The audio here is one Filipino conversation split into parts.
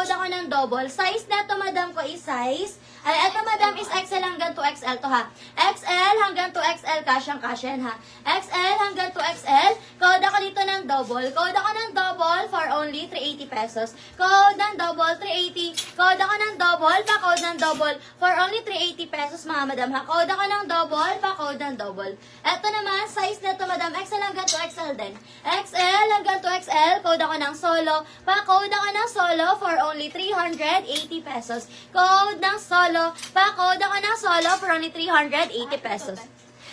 code ako ng double. Size na to, madam ko, is size. Ay, ito, madam, is XL hanggang 2XL to, ha. XL hanggang 2XL, kasyang-kasyan, ha. XL hanggang 2XL, code ako dito ng double. Code ako ng double for only 380 pesos. Code ng double, 380. Code ako ng double, pa-code ng double for only 380 pesos, mga madam, ha. Code ako ng double, pa-code ng double. Ito naman, size na to, madam, XL hanggang 2XL din. XL hanggang 2XL, code ako ng solo. Pa-code ako ng solo for only 380 pesos. Code ng solo. Pa-code ako ng solo for only 380 pesos.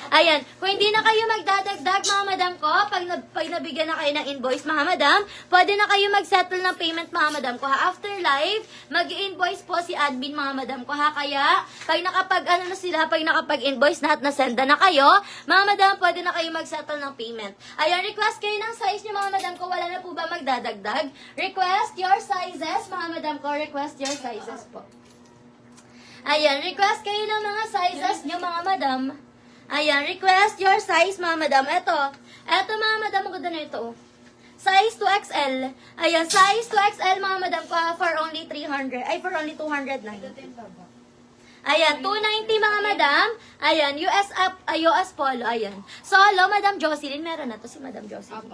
Ayan, kung hindi na kayo magdadagdag, mga madam ko, pag nabigyan na kayo ng invoice, mga madam, pwede na kayo mag-settle ng payment, mga madam ko, ha. After live, mag-invoice po si admin, mga madam ko, ha. Kaya, pag nakapag-invoice na at nasenda na kayo, mga madam, pwede na kayo mag-settle ng payment. Ayan, request kayo ng size nyo, mga madam ko, wala na po ba magdadagdag? Request your sizes, mga madam ko, request your sizes po. Ayan, request kayo ng mga sizes nyo, mga madam. Ayan, request your size, mga madam. Ito, mga madam, ang ganda na ito. Size 2XL. Ayan, size 2XL, mga madam, for only 300. Ay, for only 290. Ayan, 290, mga madam. Ayan, US Polo. Ayan. Solo, Madam Jocelyn. Meron na to si Madam Jocelyn.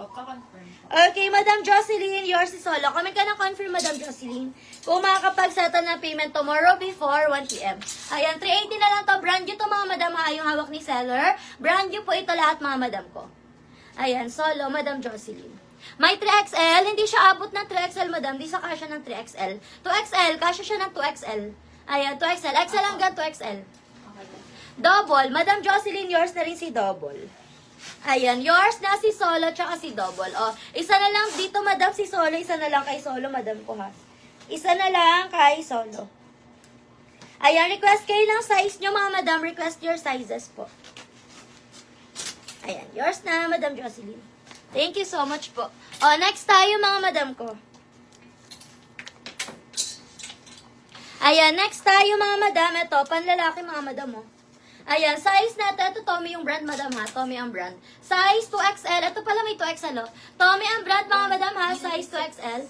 Okay, Madam Jocelyn, yours is solo. Comment ka na confirm, Madam Jocelyn. Kung makakapag-settle ng payment tomorrow before 1 p.m. Ayan, 380 na lang to. Brand new to, mga madam, ha. Yung hawak ni seller. Brand new po ito lahat, mga madam ko. Ayan, solo, Madam Jocelyn. May 3XL. Hindi siya abot ng 3XL, madam. Di sa kasya ng 3XL. 2XL, kasya siya ng 2XL. Ayan, 2XL. XL hanggang 2XL. Double. Madam Jocelyn, yours na rin si double. Ayan, yours na si solo tsaka si double. O, isa na lang dito, madam, si solo. Isa na lang kay solo, madam ko, ha. Isa na lang kay solo. Ayan, request kayo ng size nyo, mga madam. Request your sizes po. Ayan, yours na, Madam Jocelyn. Thank you so much po. O, next tayo, mga madam ko. Ayan, next tayo, mga madam. Ito, panlalaki, mga madam, oh. Ayan, size natin. Ito, Tommy yung brand, madam, ha. Tommy ang brand. Size 2XL. Ito pala may 2XL, oh. Tommy ang brand, mga madam, ha. Size 2XL.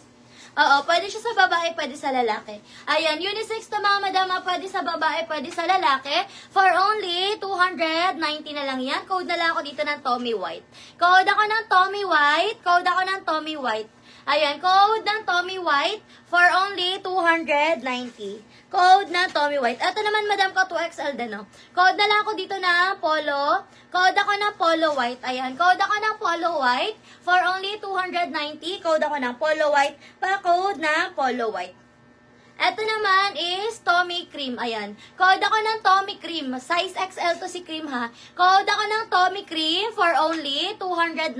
Oo, pwede siya sa babae, pwede sa lalaki. Ayan, unisex to, mga madam, ha. Pwede sa babae, pwede sa lalaki. For only 290 na lang yan. Code na lang ako dito ng Tommy White. Code ako ng Tommy White. Code ako ng Tommy White. Ayan, code ng Tommy White for only 290. Code na Tommy White. Ito naman, madam ko, 2XL din, no? Code na lang ako dito na Polo. Code ako ng Polo White. Ayan, code ako ng Polo White for only 290. Code ako ng Polo White. Pa-code na Polo White. Ito naman is Tommy Cream. Ayan. Code ako ng Tommy Cream. Size XL to si Cream, ha. Code ako ng Tommy Cream for only 290.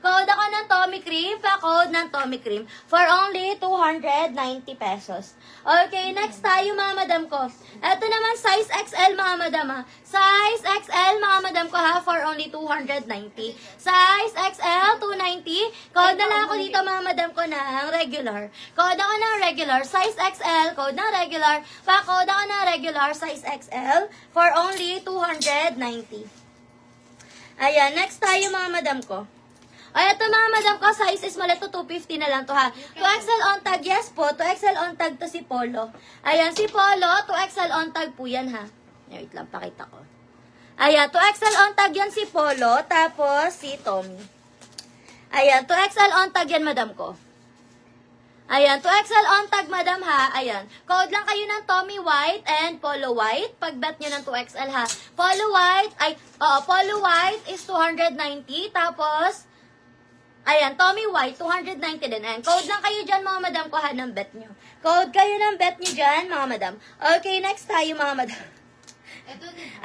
Code ako ng Tommy Cream. Pa-code ng Tommy Cream for only 290 pesos. Okay, next tayo, mga madam ko. Ito naman, size XL, mga madam, ha. Size XL, mga madam ko, ha, for only 290. Size XL, 290. Code na lang ako dito, mga madam ko, ng regular. Code ako ng regular. Size XL, code na regular. Pa-code ako ng regular, size XL, for only 290. Ayan, next tayo, mga madam ko. Ay, ito, mga madam ko, size is mali to, 250 na lang to, ha. 2XL on tag, yes po. 2XL on tag to si Polo. Ayan, si Polo, 2XL on tag po yan, ha. Wait lang, pakita ko. Ayan, 2XL on tag yan si Polo, tapos si Tommy. Ayan, 2XL on tag yan, madam ko. Ayan, 2XL on tag, madam, ha. Ayan, code lang kayo ng Tommy White and Polo White. Pag-bet nyo ng 2XL, ha. Polo White, Polo White is 290, tapos, ayan, Tommy White, 290 din. Ayan, code lang kayo dyan, mga madam, kuha ng bet nyo. Code kayo ng bet nyo dyan, mga madam. Okay, next tayo, mga madam.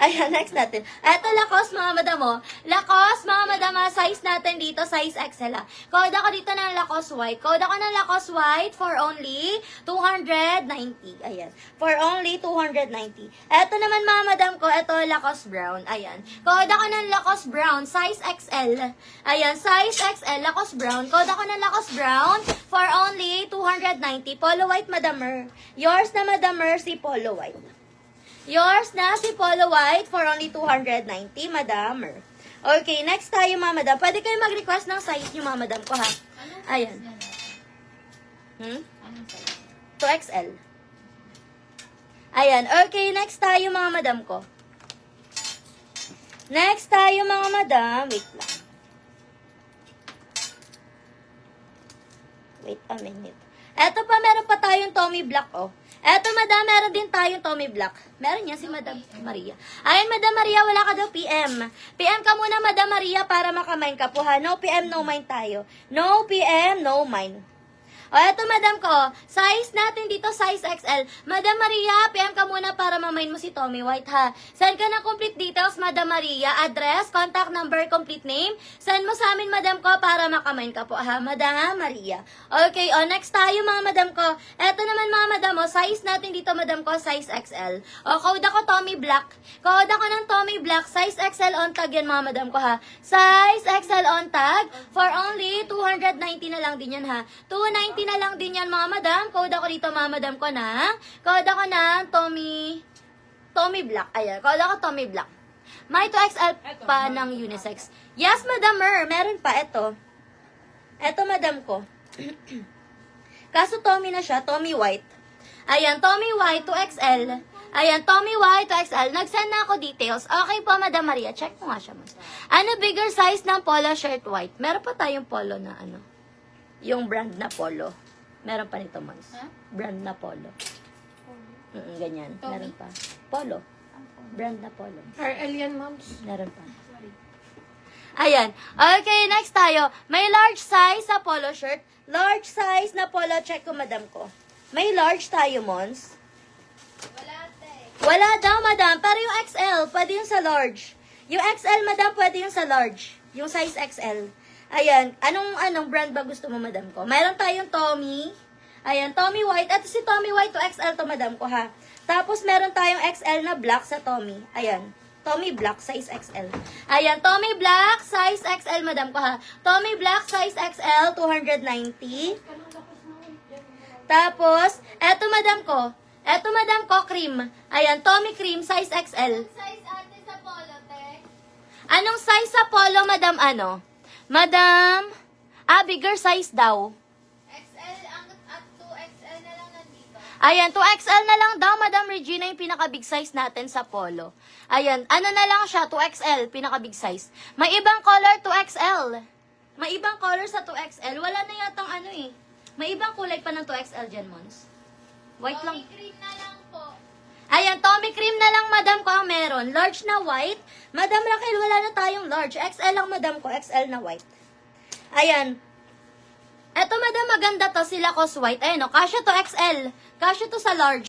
Ayan, next natin. Ito, Lacoste, mga madam, oh. Lacoste, mga madam, size natin dito, size XL, ha. Code ako dito ng Lacoste White. Code ako ng Lacoste White for only 290. Ayan, for only 290. Ito naman, mga madam ko, ito, Lacoste Brown. Ayan, code ako ng Lacoste Brown, size XL. Ayan, size XL, Lacoste Brown. Code ako ng Lacoste Brown for only 290. Polo White, madamer. Yours na, madamer, si Polo White. Yours na si Polo White for only 290, madamer. Okay, next tayo, mga madam. Pwede kayo mag-request ng size nyo, mga madam ko, ha. Ayan. to XL. Ayan. Okay, next tayo mga madam ko. Next tayo mga madam. Wait lang. Wait a minute. Eto pa, meron pa tayong Tommy Black, oh. Eto, madam, meron din tayong Tommy Black. Meron yan si Madam Maria. Ayun, Madam Maria, wala ka daw PM. PM ka muna, Madam Maria, para makamine ka po, ha? No PM, no mind tayo. No PM, no mind. O, eto, madam ko, size natin dito, size XL. Madam Maria, PM ka muna para mamain mo si Tommy White, ha? Send ka ng complete details, Madam Maria. Address, contact number, complete name. Send mo sa amin, madam ko, para makamain ka po, ha? Madam Maria. Okay, o, next tayo, mga madam ko. Eto naman, mga madam, o, size natin dito, madam ko, size XL. O, code ako Tommy Black. Code ako ng Tommy Black, size XL on tag yan, mga madam ko, ha? Size XL on tag, for only 290 na lang din yan, ha? 290 na lang din yan, mga madam. Code ako dito, mga madam ko na. Code ako ng Tommy Black. Ayan, code ako Tommy Black. May 2XL pa ng unisex. Yes, madam meron pa. Ito, madam ko. Kaso Tommy na siya, Tommy White. Ayan, Tommy White 2XL. Ayan, Tommy White 2XL. Nag-send na ako details. Okay po, Madam Maria. Check mo nga siya, mas. Ano bigger size ng polo shirt white? Meron pa tayong polo na ano. Yung brand na polo. Meron pa nito, Mons. Huh? Brand na polo. Ganyan. Tommy? Meron pa. Polo. Brand na polo. RL yan, moms. Meron pa. Sorry. Ayan. Okay, next tayo. May large size sa polo shirt. Large size na polo. Check ko, madam ko. May large tayo, Mons. Wala daw, madam. Pero yung XL, pwede yung sa large. Yung XL, madam, pwede yung sa large. Yung size XL. Ayan, anong brand ba gusto mo, madam ko? Mayroon tayong Tommy. Ayan, Tommy White. Ito si Tommy White to XL to, madam ko, ha. Tapos, meron tayong XL na black sa Tommy. Ayan, Tommy Black, size XL. Ayan, Tommy Black, size XL, madam ko, ha. Tommy Black, size XL, 290. Tapos, eto, madam ko, cream. Ayan, Tommy Cream, size XL. Size ate sa polo, te? Anong size sa polo, madam, ano? Madam, bigger size daw. XL at 2XL na lang nandito. Ayan, 2XL na lang daw, Madam Regina, yung pinaka-big size natin sa polo. Ayan, ano na lang siya, 2XL, pinaka-big size. May ibang color, 2XL. May ibang color sa 2XL. Wala na yatang ano eh. May ibang kulay pa ng 2XL dyan, Mons. White lang. Tommy cream na lang po. Ayan, Tommy Cream na lang, madam ko, ang meron. Large na white. Madam Raquel, wala na tayong large. XL lang, madam ko. XL na white. Ayan. Eto, madam, maganda to. Sila Cos White. Ayan, o. Kasya to XL. Kasya to sa large.